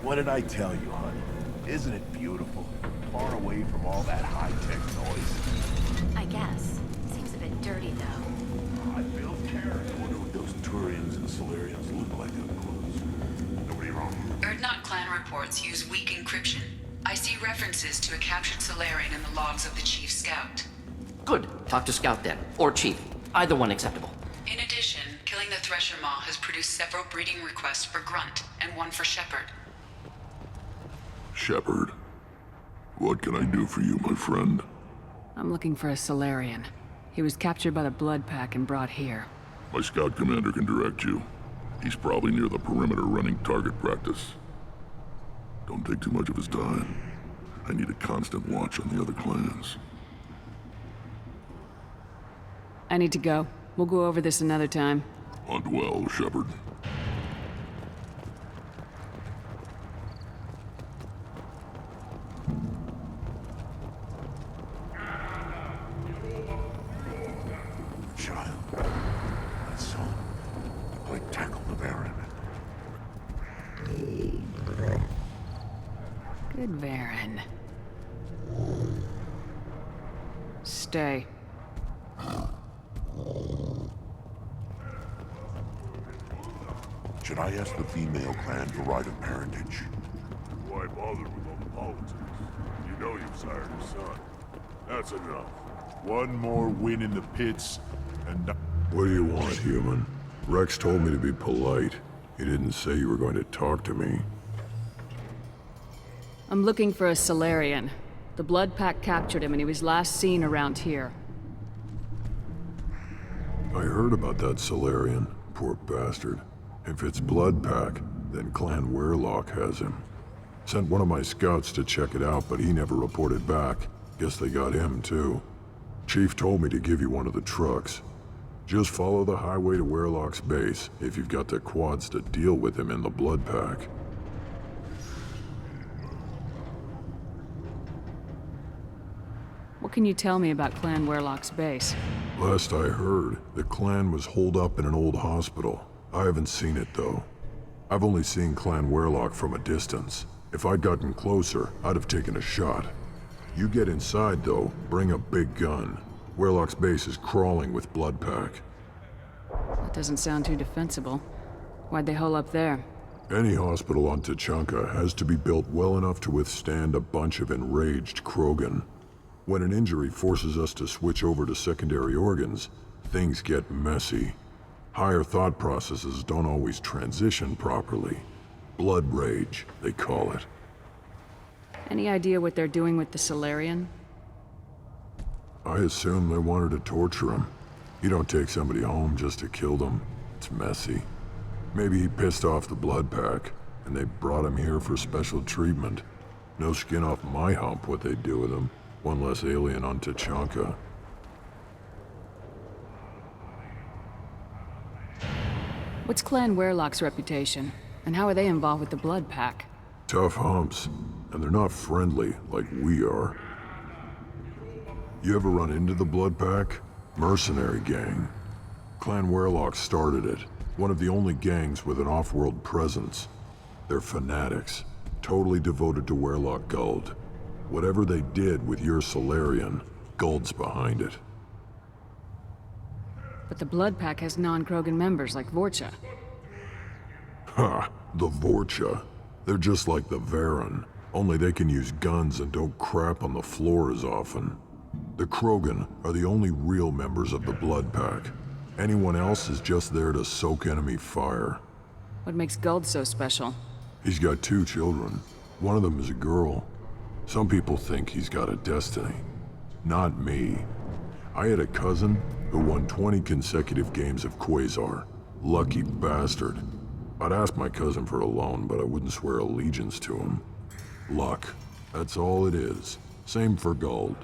What did I tell you, honey? Isn't it beautiful? Far away from all that high-tech noise. I guess. Seems a bit dirty, though. I feel terrible. I wonder what those Turians and Salarians look like up close. Nobody wrong. Erdnot clan reports use weak encryption. I see references to a captured Salarian in the logs of the Chief Scout. Good. Talk to Scout then. Or Chief. Either one acceptable. In addition, killing the Thresher Maw has produced several breeding requests for Grunt, and one for Shepard. Shepard, what can I do for you, my friend? I'm looking for a Salarian. He was captured by the Blood Pack and brought here. My scout commander can direct you. He's probably near the perimeter running target practice. Don't take too much of his time. I need a constant watch on the other clans. I need to go. We'll go over this another time. Hunt well, Shepard. Child, my son, like tackle the Baron. Good Varen. Stay. Should I ask the female clan for right of parentage? Why bother with all the politics? You know you've sired a son. That's enough. One more win in the pits, and... What do you want, human? Rex told me to be polite. He didn't say you were going to talk to me. I'm looking for a Salarian. The Blood Pack captured him and he was last seen around here. I heard about that Salarian. Poor bastard. If it's Blood Pack, then Clan Werelock has him. Sent one of my scouts to check it out, but he never reported back. Guess they got him, too. Chief told me to give you one of the trucks. Just follow the highway to Werelock's base, if you've got the quads to deal with him in the Blood Pack. What can you tell me about Clan Werelock's base? Last I heard, the clan was holed up in an old hospital. I haven't seen it, though. I've only seen Clan Werelock from a distance. If I'd gotten closer, I'd have taken a shot. You get inside, though, bring a big gun. Werelock's base is crawling with Blood Pack. That doesn't sound too defensible. Why'd they hole up there? Any hospital on Tuchanka has to be built well enough to withstand a bunch of enraged Krogan. When an injury forces us to switch over to secondary organs, things get messy. Higher thought processes don't always transition properly. Blood rage, they call it. Any idea what they're doing with the Salarian? I assume they wanted to torture him. You don't take somebody home just to kill them. It's messy. Maybe he pissed off the Blood Pack, and they brought him here for special treatment. No skin off my hump what they'd do with him. One less alien on Tuchanka. What's Clan Werelock's reputation? And how are they involved with the Blood Pack? Tough humps, and they're not friendly like we are. You ever run into the Blood Pack? Mercenary gang. Clan Werelock started it. One of the only gangs with an off-world presence. They're fanatics, totally devoted to Werelock Guld. Whatever they did with your Salarian, Guld's behind it. But the Blood Pack has non-Krogan members like Vorcha. Ha! The Vorcha. They're just like the Varen, only they can use guns and don't crap on the floor as often. The Krogan are the only real members of the Blood Pack. Anyone else is just there to soak enemy fire. What makes Guld so special? He's got 2 children. One of them is a girl. Some people think he's got a destiny. Not me. I had a cousin who won 20 consecutive games of Quasar. Lucky bastard. I'd ask my cousin for a loan, but I wouldn't swear allegiance to him. Luck. That's all it is. Same for Guld.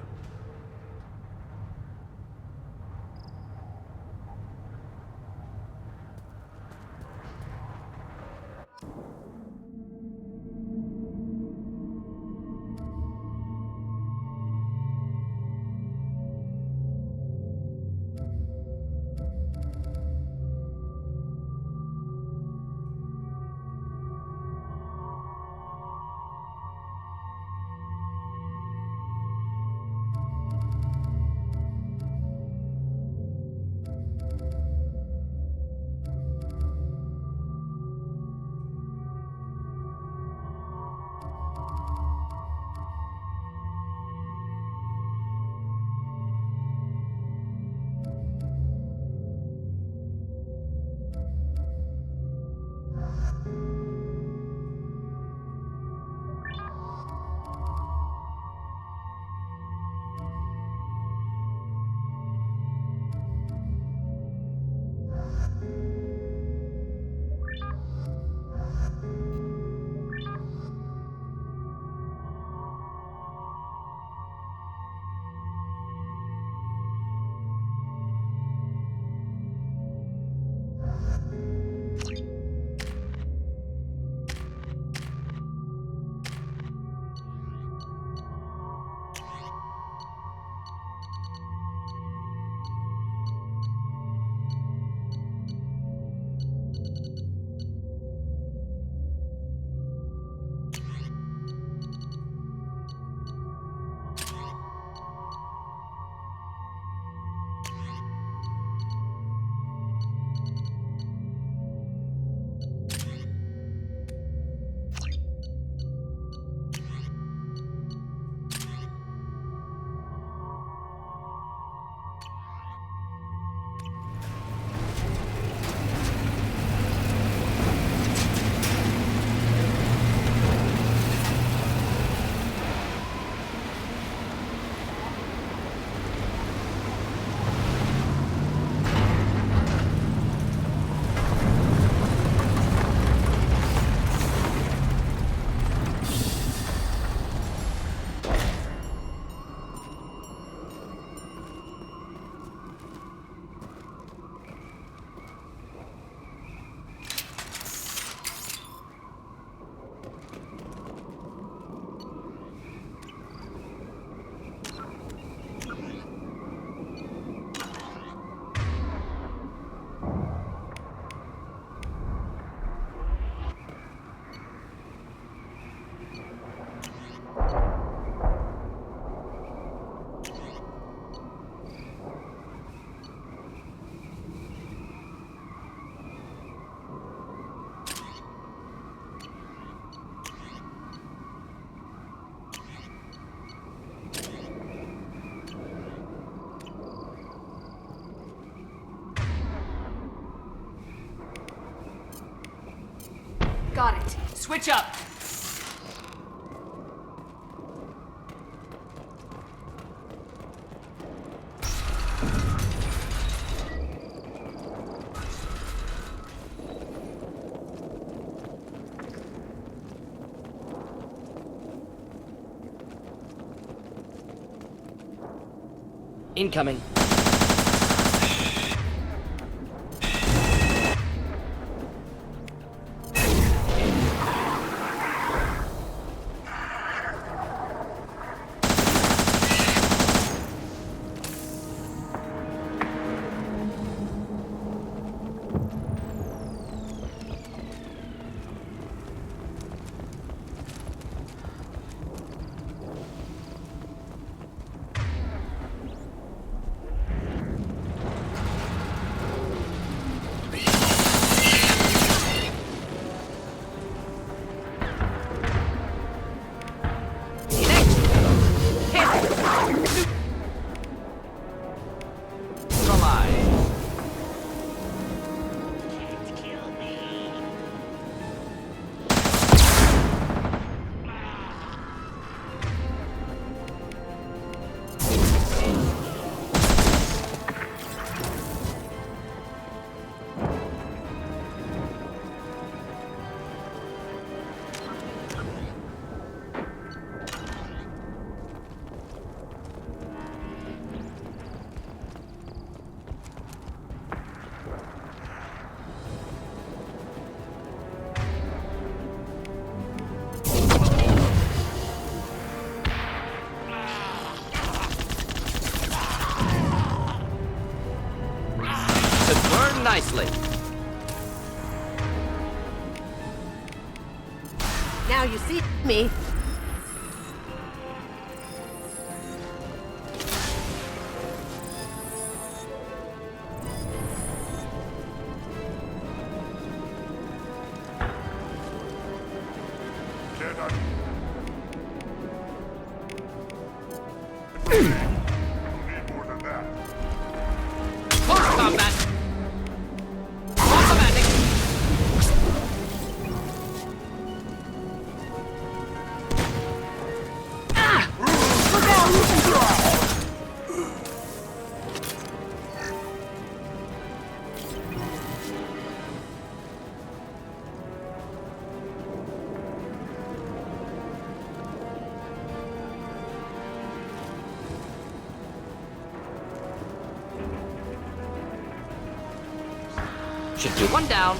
Got it. Switch up! Incoming. Nicely. Now you see me. Cannot. Need more than that. Close combat. Automatic. Should do one down.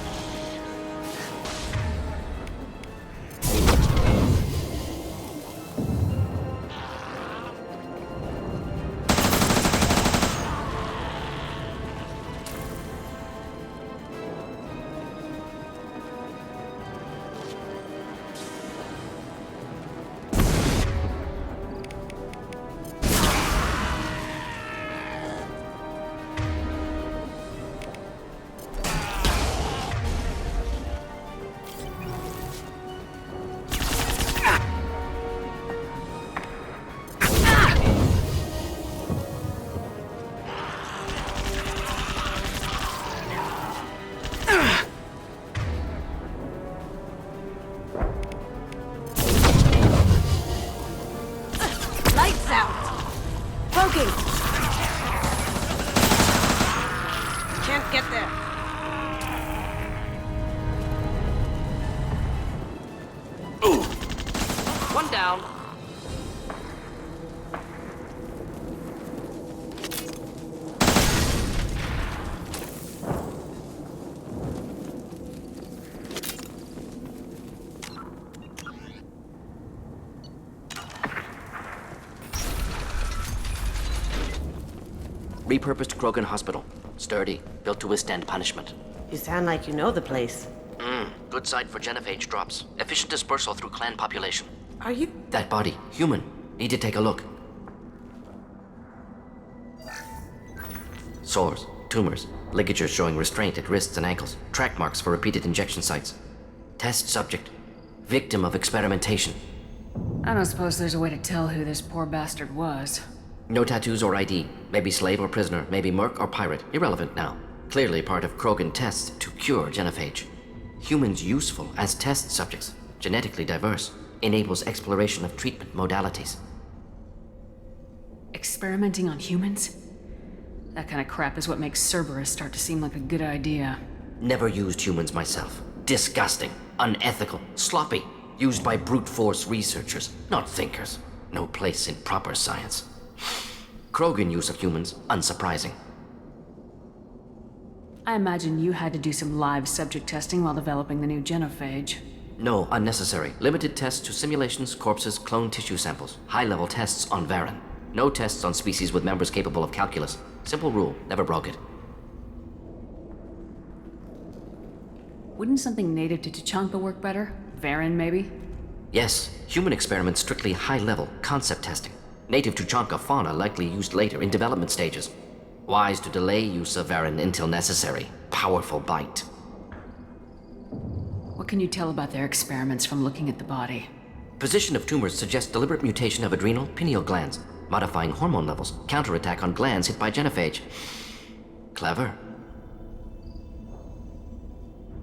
Lights out. Poking. Can't get there. One down. Repurposed Krogan Hospital. Sturdy, built to withstand punishment. You sound like you know the place. Good site for genophage drops. Efficient dispersal through clan population. Are you? That body, human. Need to take a look. Sores, tumors, ligatures showing restraint at wrists and ankles, track marks for repeated injection sites. Test subject, victim of experimentation. I don't suppose there's a way to tell who this poor bastard was. No tattoos or ID. Maybe slave or prisoner, maybe merc or pirate. Irrelevant now. Clearly part of Krogan tests to cure genophage. Humans useful as test subjects, genetically diverse, enables exploration of treatment modalities. Experimenting on humans? That kind of crap is what makes Cerberus start to seem like a good idea. Never used humans myself. Disgusting, unethical, sloppy. Used by brute force researchers, not thinkers. No place in proper science. Krogan use of humans, unsurprising. I imagine you had to do some live subject testing while developing the new genophage. No, unnecessary. Limited tests to simulations, corpses, cloned tissue samples. High-level tests on Varen. No tests on species with members capable of calculus. Simple rule, never broke it. Wouldn't something native to Tuchanka work better? Varen, maybe? Yes, human experiments strictly high-level, concept testing. Native Tuchanka fauna likely used later in development stages. Wise to delay use of Varen until necessary. Powerful bite. What can you tell about their experiments from looking at the body? Position of tumors suggests deliberate mutation of adrenal, pineal glands, modifying hormone levels, counterattack on glands hit by genophage. Clever.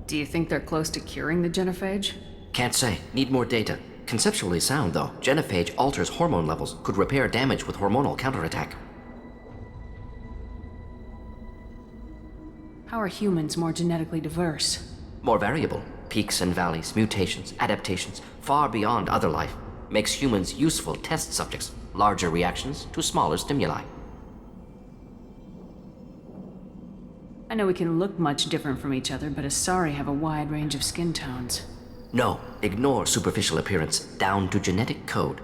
Do you think they're close to curing the genophage? Can't say. Need more data. Conceptually sound, though. Genophage alters hormone levels, could repair damage with hormonal counterattack. How are humans more genetically diverse? More variable. Peaks and valleys, mutations, adaptations, far beyond other life. Makes humans useful test subjects. Larger reactions to smaller stimuli. I know we can look much different from each other, but Asari have a wide range of skin tones. No, ignore superficial appearance, down to genetic code.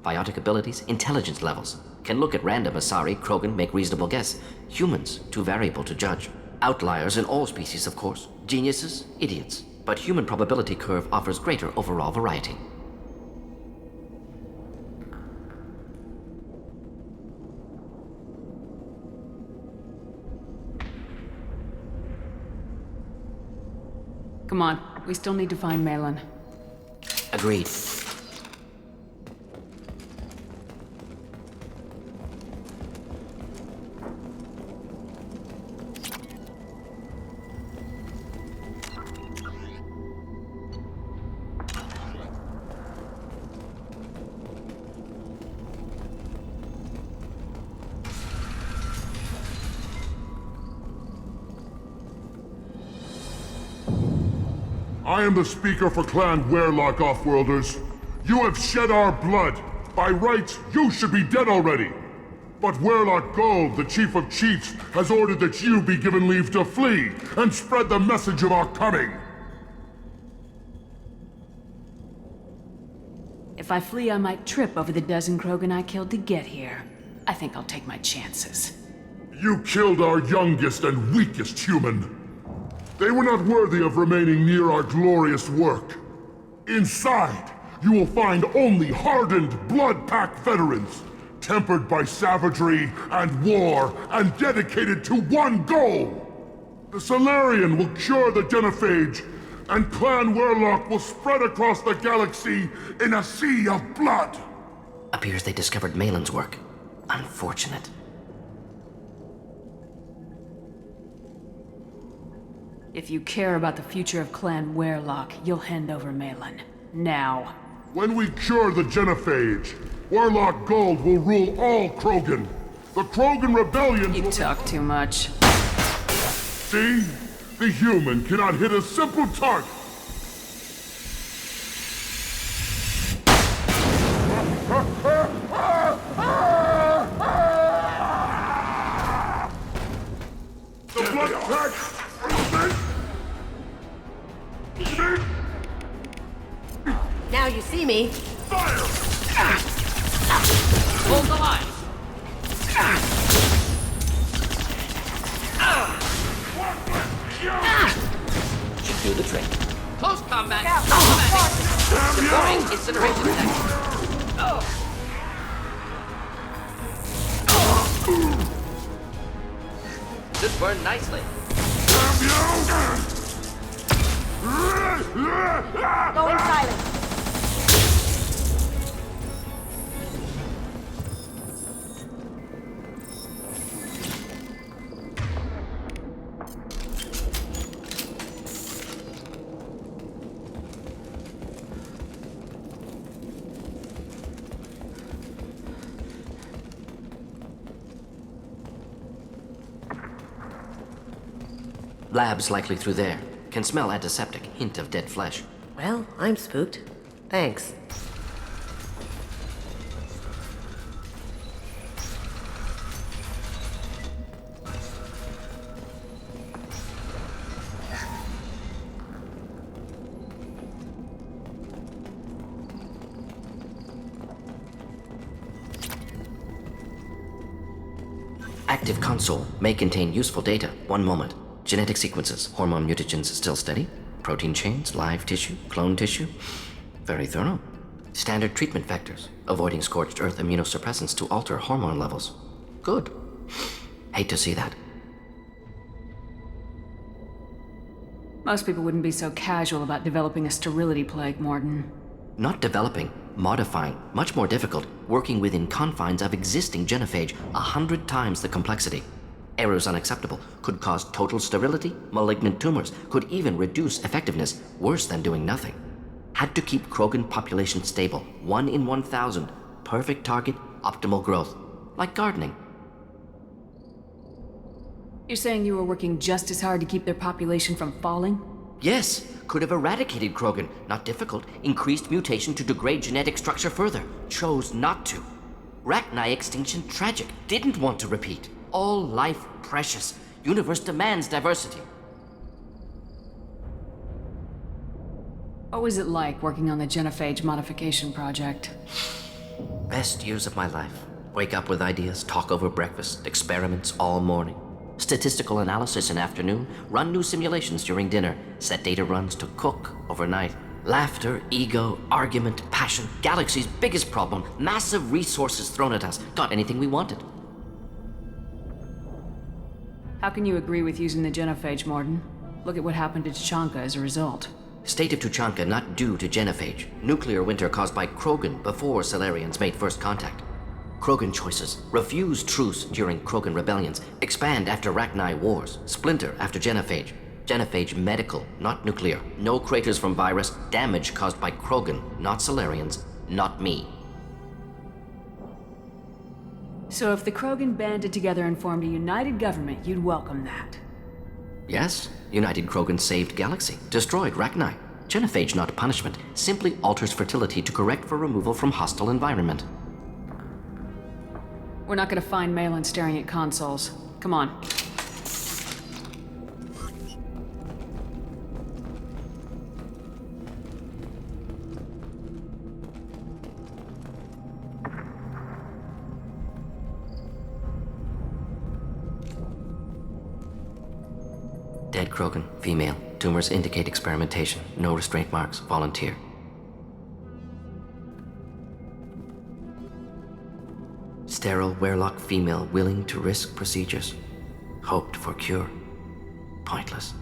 Biotic abilities, intelligence levels. Can look at random Asari, Krogan, make reasonable guess. Humans, too variable to judge. Outliers in all species, of course. Geniuses, idiots. But human probability curve offers greater overall variety. Come on, we still need to find Malin. Agreed. I am the speaker for Clan Werlock, Offworlders. You have shed our blood. By rights, you should be dead already. But Werlock Gold, the Chief of Chiefs, has ordered that you be given leave to flee and spread the message of our coming. If I flee, I might trip over the dozen Krogan I killed to get here. I think I'll take my chances. You killed our youngest and weakest human. They were not worthy of remaining near our glorious work. Inside, you will find only hardened blood pack veterans, tempered by savagery and war, and dedicated to one goal. The Salarian will cure the genophage, and Clan Werlock will spread across the galaxy in a sea of blood. Appears they discovered Malin's work. Unfortunate. If you care about the future of Clan Werlock, you'll hand over Malin. Now. When we cure the genophage, Werlock Gold will rule all Krogan. The Krogan rebellion You will... talk too much. See? The human cannot hit a simple target. The blood pack! Now you see me. Fire! Hold the line! Should do the trick. Close combat! Deploying incineration tech. Should burn nicely. Going silent. Labs likely through there. Can smell antiseptic, hint of dead flesh. Well, I'm spooked. Thanks. Active console may contain useful data. One moment. Genetic sequences, hormone mutagens still steady. Protein chains, live tissue, clone tissue. Very thorough. Standard treatment vectors, avoiding scorched earth immunosuppressants to alter hormone levels. Good. Hate to see that. Most people wouldn't be so casual about developing a sterility plague, Mordin. Not developing, modifying, much more difficult, working within confines of existing genophage, 100 times the complexity. Errors unacceptable, could cause total sterility, malignant tumors, could even reduce effectiveness, worse than doing nothing. Had to keep Krogan population stable, 1 in 1,000, perfect target, optimal growth, like gardening. You're saying you were working just as hard to keep their population from falling? Yes, could have eradicated Krogan, not difficult, increased mutation to degrade genetic structure further, chose not to. Rachni extinction tragic, didn't want to repeat. All life precious, universe demands diversity. What was it like working on the genophage modification project? Best years of my life. Wake up with ideas, talk over breakfast, experiments all morning. Statistical analysis in afternoon, run new simulations during dinner, set data runs to cook overnight. Laughter, ego, argument, passion, galaxy's biggest problem, massive resources thrown at us. Got anything we wanted. How can you agree with using the genophage, Mordin? Look at what happened to Tuchanka as a result. State of Tuchanka not due to genophage. Nuclear winter caused by Krogan before Salarians made first contact. Krogan choices. Refuse truce during Krogan rebellions. Expand after Rachni wars. Splinter after genophage. Genophage medical, not nuclear. No craters from virus. Damage caused by Krogan, not Salarians, not me. So if the Krogan banded together and formed a united government, you'd welcome that? Yes, United Krogan saved Galaxy, destroyed Rachni. Genophage not a punishment, simply alters fertility to correct for removal from hostile environment. We're not gonna find Malin staring at consoles. Come on. Dead Krogan, female. Tumors indicate experimentation. No restraint marks. Volunteer. Sterile Werlock female willing to risk procedures. Hoped for cure. Pointless.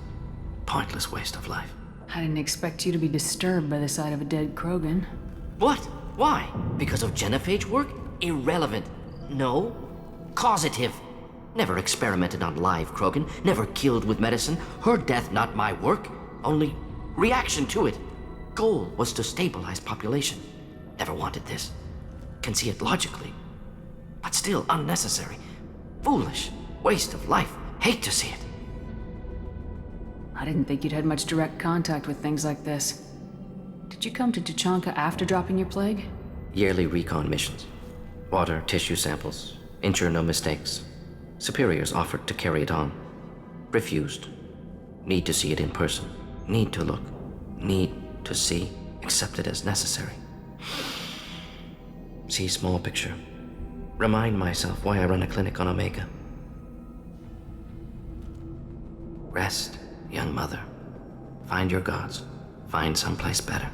Pointless waste of life. I didn't expect you to be disturbed by the sight of a dead Krogan. What? Why? Because of genophage work? Irrelevant. No. Causative. Never experimented on live Krogan, never killed with medicine. Her death not my work, only reaction to it. Goal was to stabilize population. Never wanted this. Can see it logically. But still unnecessary. Foolish. Waste of life. Hate to see it. I didn't think you'd had much direct contact with things like this. Did you come to Tuchanka after dropping your plague? Yearly recon missions. Water, tissue samples. Ensure no mistakes. Superiors offered to carry it on. Refused. Need to see it in person. Need to look. Need to see. Accept it as necessary. See small picture. Remind myself why I run a clinic on Omega. Rest, young mother. Find your gods. Find someplace better.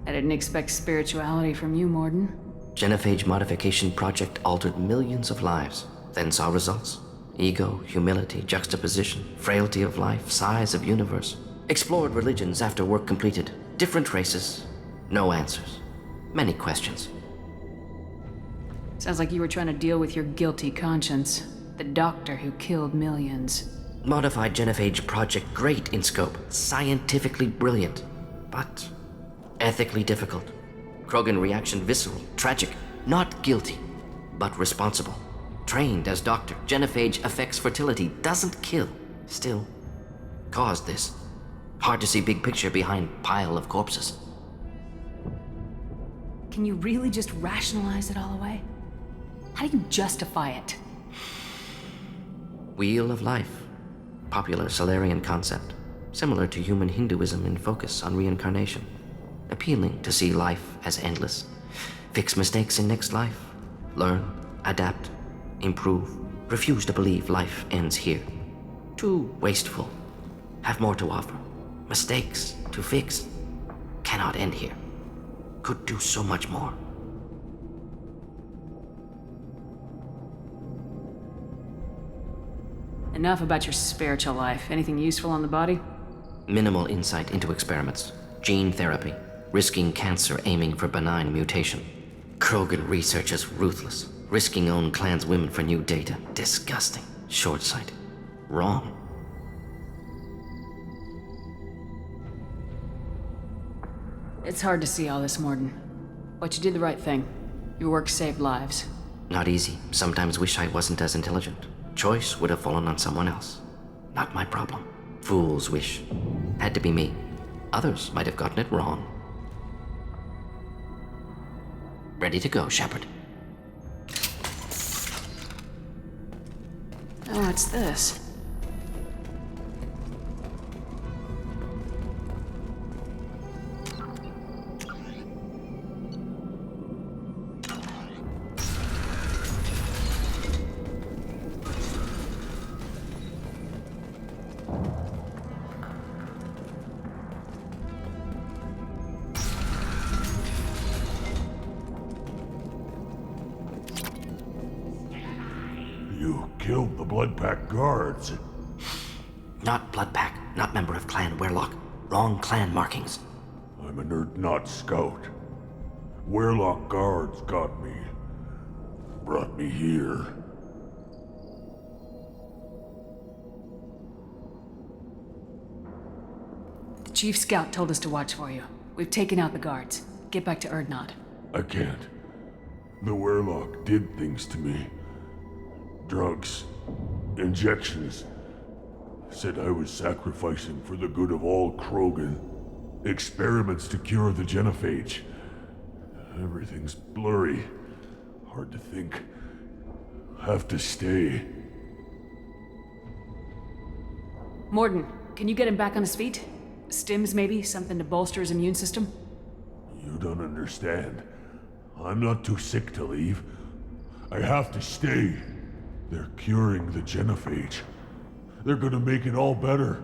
I didn't expect spirituality from you, Mordin. Genophage modification project altered millions of lives, then saw results. Ego, humility, juxtaposition, frailty of life, size of universe. Explored religions after work completed. Different races. No answers. Many questions. Sounds like you were trying to deal with your guilty conscience. The doctor who killed millions. Modified genophage project great in scope. Scientifically brilliant. But ethically difficult. Krogan reaction visceral, tragic, not guilty, but responsible. Trained as doctor, genophage affects fertility, doesn't kill. still caused this. Hard to see big picture behind pile of corpses. Can you really just rationalize it all away? How do you justify it? Wheel of Life. Popular Salarian concept. Similar to human Hinduism in focus on reincarnation. Appealing to see life as endless. Fix mistakes in next life. Learn, adapt, improve. Refuse to believe life ends here. Too wasteful. Have more to offer. Mistakes to fix. Cannot end here. Could do so much more. Enough about your spiritual life. Anything useful on the body? Minimal insight into experiments. Gene therapy. Risking cancer aiming for benign mutation. Krogan research is ruthless. Risking own clan's women for new data. Disgusting. Short-sighted. Wrong. It's hard to see all this, Mordin. But you did the right thing. Your work saved lives. Not easy. Sometimes wish I wasn't as intelligent. Choice would have fallen on someone else. Not my problem. Fool's wish. Had to be me. Others might have gotten it wrong. Ready to go, Shepard. Oh, what's this? You killed the Blood Pack guards. Not Bloodpack, not member of Clan Werlock. Wrong clan markings. I'm a nerd not scout. Werlock guards got me. Brought me here. The Chief Scout told us to watch for you. We've taken out the guards. Get back to Erdnot. I can't. The Werlock did things to me. Drugs. Injections. Said I was sacrificing for the good of all Krogan. Experiments to cure the genophage. Everything's blurry. Hard to think. Have to stay. Mordin, can you get him back on his feet? Stims, maybe? Something to bolster his immune system? You don't understand. I'm not too sick to leave. I have to stay. They're curing the genophage. They're gonna make it all better.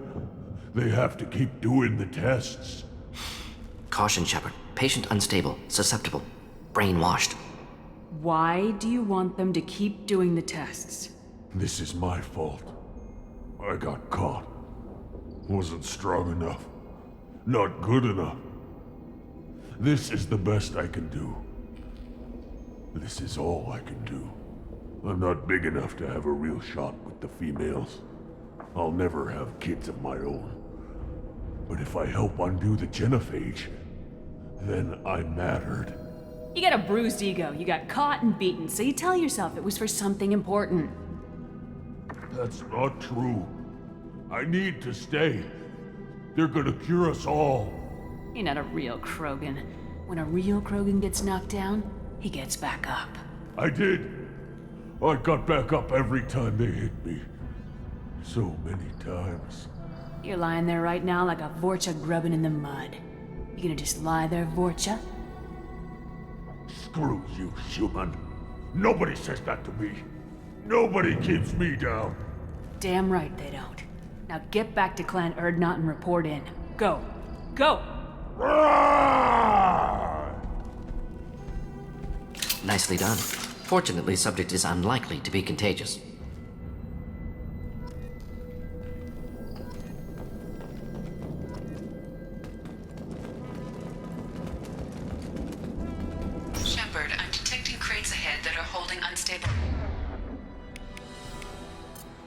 They have to keep doing the tests. Caution, Shepard. Patient unstable, susceptible, brainwashed. Why do you want them to keep doing the tests? This is my fault. I got caught. Wasn't strong enough. Not good enough. This is the best I can do. This is all I can do. I'm not big enough to have a real shot with the females. I'll never have kids of my own. But if I help undo the genophage, then I mattered. You got a bruised ego. You got caught and beaten, so you tell yourself it was for something important. That's not true. I need to stay. They're gonna cure us all. You're not a real Krogan. When a real Krogan gets knocked down, he gets back up. I did. I got back up every time they hit me. So many times. You're lying there right now like a Vorcha grubbing in the mud. You gonna just lie there, Vorcha? Screw you, human. Nobody says that to me. Nobody keeps me down. Damn right they don't. Now get back to Clan Erdnot and report in. Go. Go! Nicely done. Fortunately, subject is unlikely to be contagious. Shepard, I'm detecting crates ahead that are holding unstable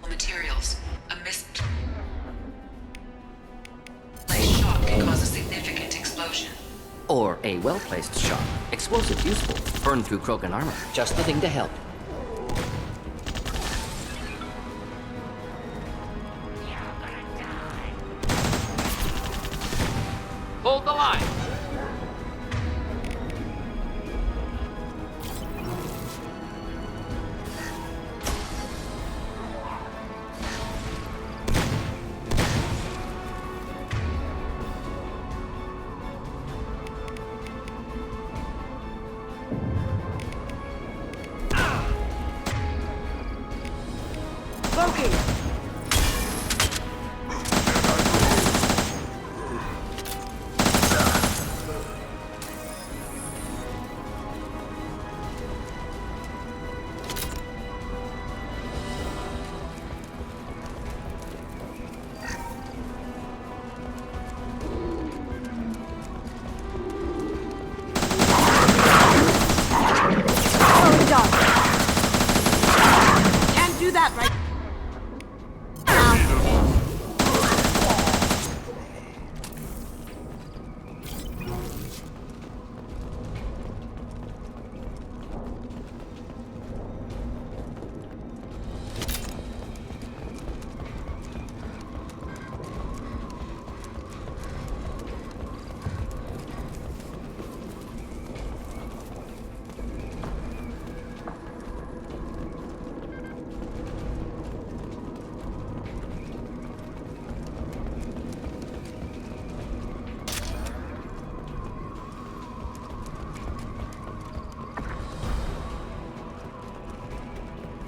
materials. A misplaced shot can cause a significant explosion. Or a well-placed shot. Explosive useful. Burn through Krogan armor. Just the thing to help. Hold the line.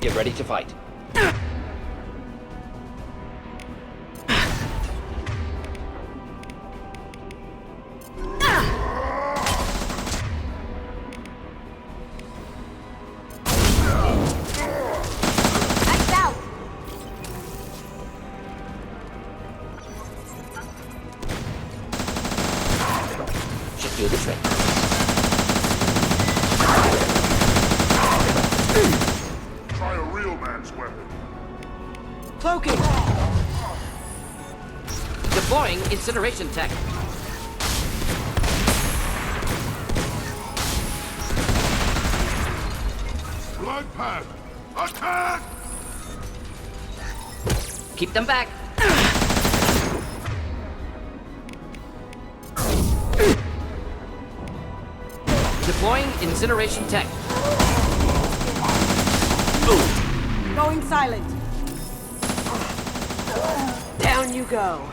Get ready to fight. Should do the trick. Try a real man's weapon. Cloaking! Deploying incineration tech. Blood path! Attack! Keep them back. Deploying incineration tech. Going silent. Down you go.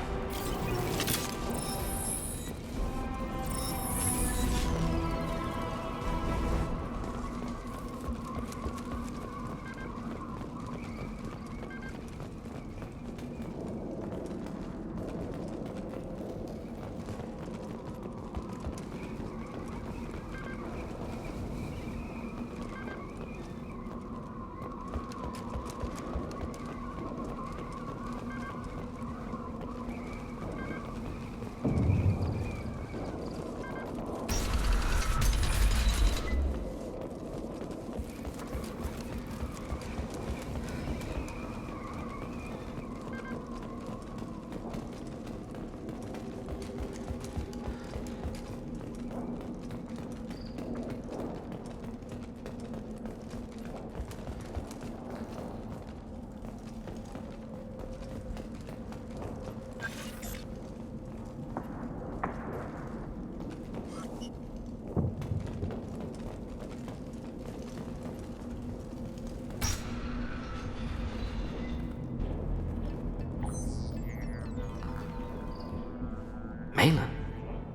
Malin,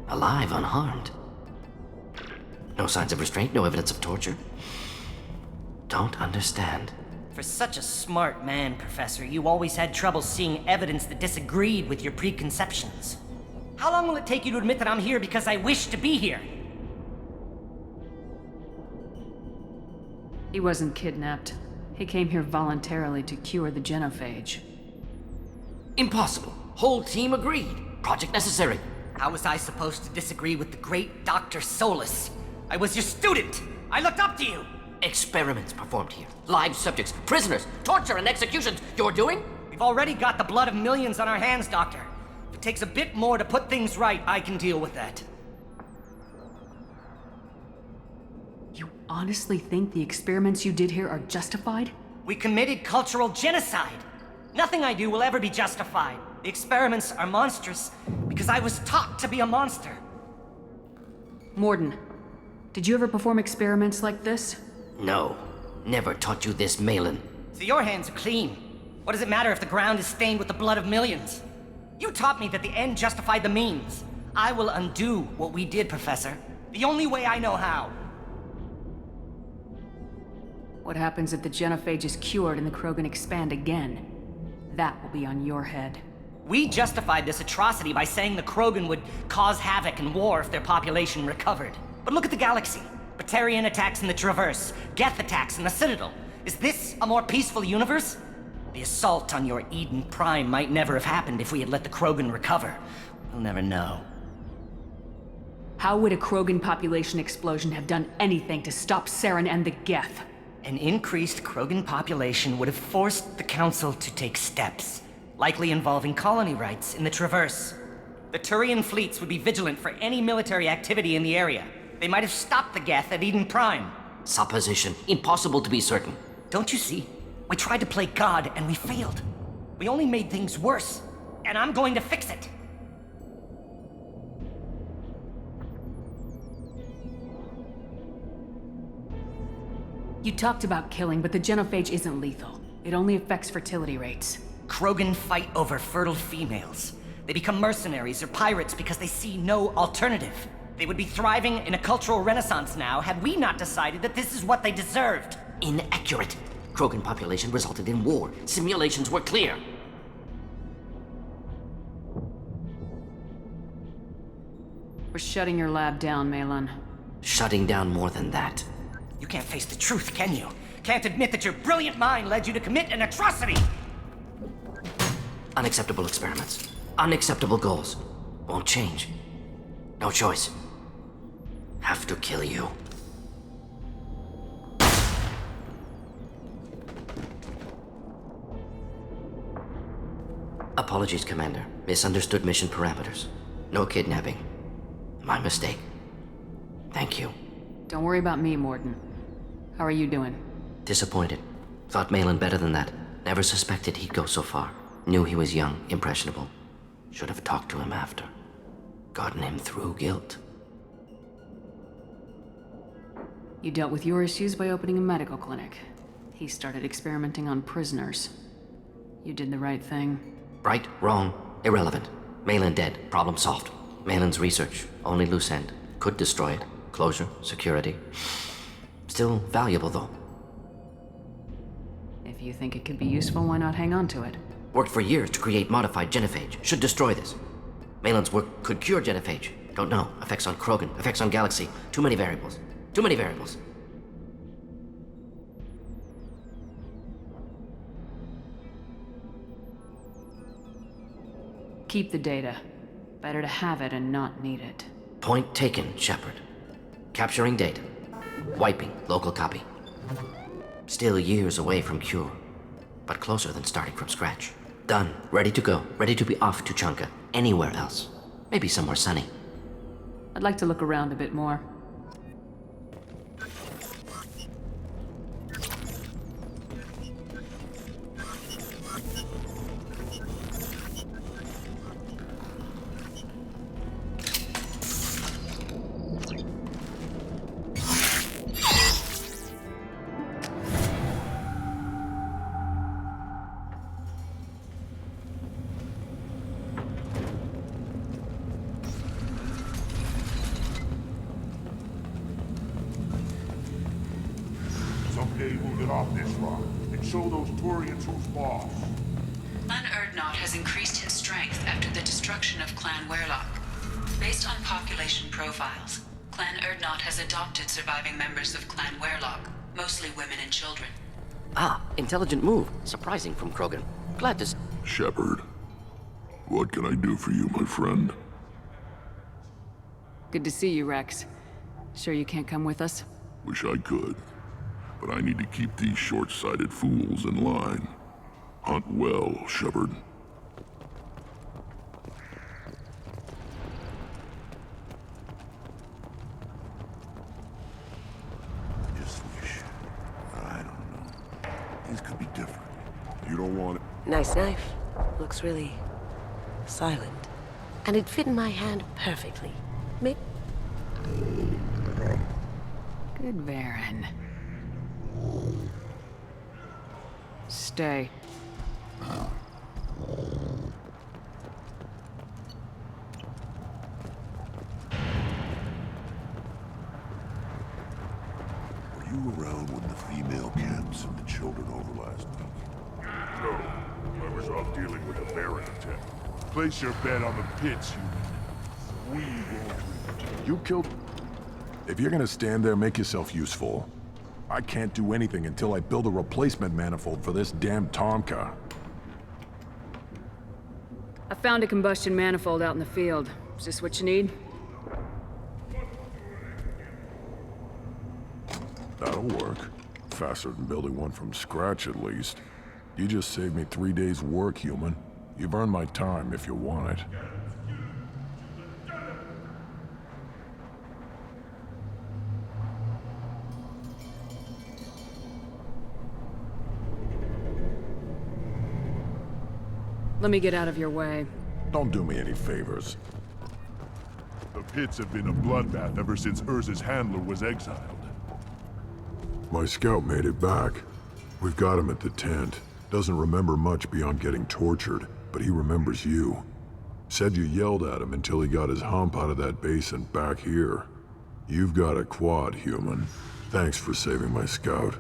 alive, unharmed. No signs of restraint, no evidence of torture. Don't understand. For such a smart man, Professor, you always had trouble seeing evidence that disagreed with your preconceptions. How long will it take you to admit that I'm here because I wish to be here? He wasn't kidnapped. He came here voluntarily to cure the genophage. Impossible. Whole team agreed. Project necessary. How was I supposed to disagree with the great Dr. Solus? I was your student! I looked up to you! Experiments performed here. Live subjects, prisoners, torture and executions. You're doing? We've already got the blood of millions on our hands, Doctor. If it takes a bit more to put things right, I can deal with that. You honestly think the experiments you did here are justified? We committed cultural genocide. Nothing I do will ever be justified. The experiments are monstrous Because I was taught to be a monster. Mordin, did you ever perform experiments like this? No. Never taught you this, Malin. So your hands are clean. What does it matter if the ground is stained with the blood of millions? You taught me that the end justified the means. I will undo what we did, Professor. The only way I know how. What happens if the genophage is cured and the Krogan expand again? That will be on your head. We justified this atrocity by saying the Krogan would cause havoc and war if their population recovered. But look at the galaxy. Batarian attacks in the Traverse, Geth attacks in the Citadel. Is this a more peaceful universe? The assault on your Eden Prime might never have happened if we had let the Krogan recover. We'll never know. How would a Krogan population explosion have done anything to stop Saren and the Geth? An increased Krogan population would have forced the Council to take steps, likely involving colony rights in the Traverse. The Turian fleets would be vigilant for any military activity in the area. They might have stopped the Geth at Eden Prime. Supposition. Impossible to be certain. Don't you see? We tried to play God and we failed. We only made things worse. And I'm going to fix it. You talked about killing, but the genophage isn't lethal. It only affects fertility rates. Krogan fight over fertile females. They become mercenaries or pirates because they see no alternative. They would be thriving in a cultural renaissance now had we not decided that this is what they deserved. Inaccurate. Krogan population resulted in war. Simulations were clear. We're shutting your lab down, Malin. Shutting down more than that. You can't face the truth, can you? Can't admit that your brilliant mind led you to commit an atrocity! Unacceptable experiments. Unacceptable goals. Won't change. No choice. Have to kill you. Apologies, Commander. Misunderstood mission parameters. No kidnapping. My mistake. Thank you. Don't worry about me, Mordin. How are you doing? Disappointed. Thought Malin better than that. Never suspected he'd go so far. Knew he was young, impressionable. Should have talked to him after. Gotten him through guilt. You dealt with your issues by opening a medical clinic. He started experimenting on prisoners. You did the right thing. Right, wrong, irrelevant. Malin dead, problem solved. Malin's research, only loose end. Could destroy it. Closure, security. Still valuable, though. If you think it could be useful, why not hang on to it? Worked for years to create modified genophage. Should destroy this. Malin's work could cure genophage. Don't know. Effects on Krogan, effects on Galaxy. Too many variables. Too many variables. Keep the data. Better to have it and not need it. Point taken, Shepard. Capturing data. Wiping local copy. Still years away from cure, but closer than starting from scratch. Done. Ready to go. Ready to be off Tuchanka. Anywhere else. Maybe somewhere sunny. I'd like to look around a bit more. Someday we'll get off this rock and show those Turians who's boss. Clan Urdnot has increased in strength after the destruction of Clan Werlock. Based on population profiles, Clan Urdnot has adopted surviving members of Clan Werlock, mostly women and children. Ah, intelligent move. Surprising from Krogan. Glad to... Shepard, what can I do for you, my friend? Good to see you, Rex. Sure you can't come with us? Wish I could, but I need to keep these short-sighted fools in line. Hunt well, Shepard. Just wish. I don't know. Things could be different. You don't want it? Nice knife. Looks really silent. and it fit in my hand perfectly. May Good Varen. Stay. Were you around when the female camp sent the children over last week? No, I was off dealing with a Baron attack. Place your bet on the pits, human. We won't. You killed... If you're gonna stand there, make yourself useful. I can't do anything until I build a replacement manifold for this damn Tuchanka. I found a combustion manifold out in the field. Is this what you need? That'll work. Faster than building one from scratch, at least. You just saved me 3 days' work, human. You've earned my time if you want it. Let me get out of your way. Don't do me any favors. The pits have been a bloodbath ever since Urza's handler was exiled. My scout made it back. We've got him at the tent. Doesn't remember much beyond getting tortured, but he remembers you. Said you yelled at him until he got his hump out of that basin back here. You've got a quad, human. Thanks for saving my scout.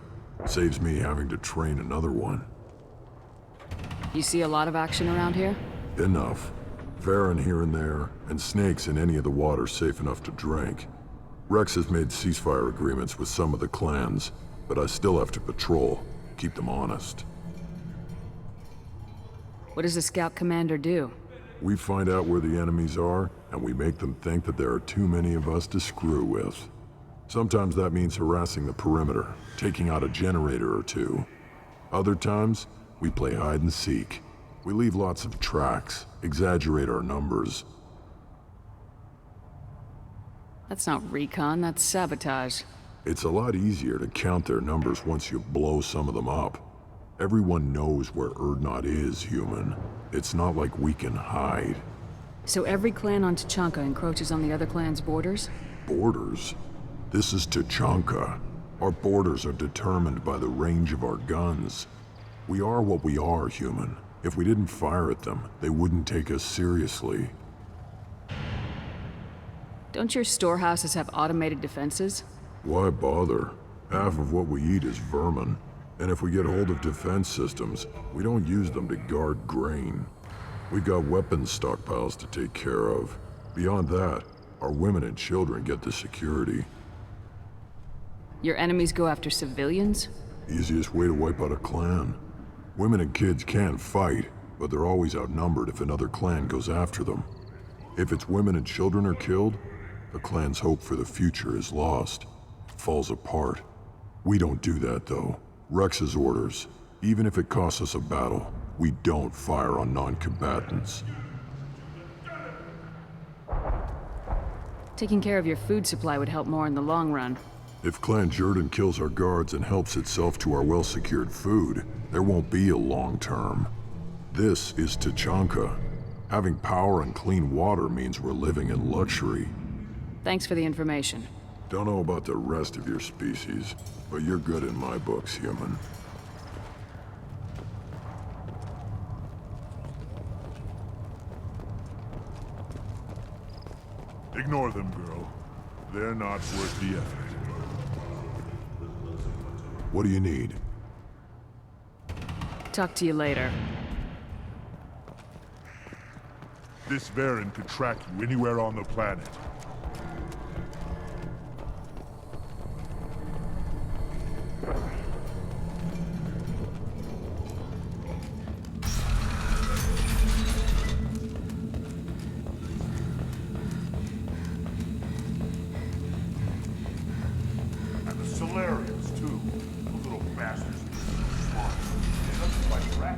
Saves me having to train another one. You see a lot of action around here? Enough. Varen here and there, and snakes in any of the water safe enough to drink. Rex has made ceasefire agreements with some of the clans, but I still have to patrol, keep them honest. What does the scout commander do? We find out where the enemies are, and we make them think that there are too many of us to screw with. Sometimes that means harassing the perimeter, taking out a generator or two. Other times, we play hide and seek. We leave lots of tracks, exaggerate our numbers. That's not recon, that's sabotage. It's a lot easier to count their numbers once you blow some of them up. Everyone knows where Urdnot is, human. It's not like we can hide. So every clan on Tuchanka encroaches on the other clan's borders? Borders? This is Tuchanka. Our borders are determined by the range of our guns. We are what we are, human. If we didn't fire at them, they wouldn't take us seriously. Don't your storehouses have automated defenses? Why bother? Half of what we eat is vermin. And if we get hold of defense systems, we don't use them to guard grain. We've got weapons stockpiles to take care of. Beyond that, our women and children get the security. Your enemies go after civilians? Easiest way to wipe out a clan. Women and kids can fight, but they're always outnumbered if another clan goes after them. If its women and children are killed, the clan's hope for the future is lost. It falls apart. We don't do that, though. Rex's orders. Even if it costs us a battle, we don't fire on non-combatants. Taking care of your food supply would help more in the long run. If Clan Jordan kills our guards and helps itself to our well-secured food, there won't be a long term. This is Tuchanka. Having power and clean water means we're living in luxury. Thanks for the information. Don't know about the rest of your species, but you're good in my books, human. Ignore them, girl. They're not worth the effort. What do you need? Talk to you later. This Varen could track you anywhere on the planet. And the Salarians, too. Those little bastards are so smart. They look like rat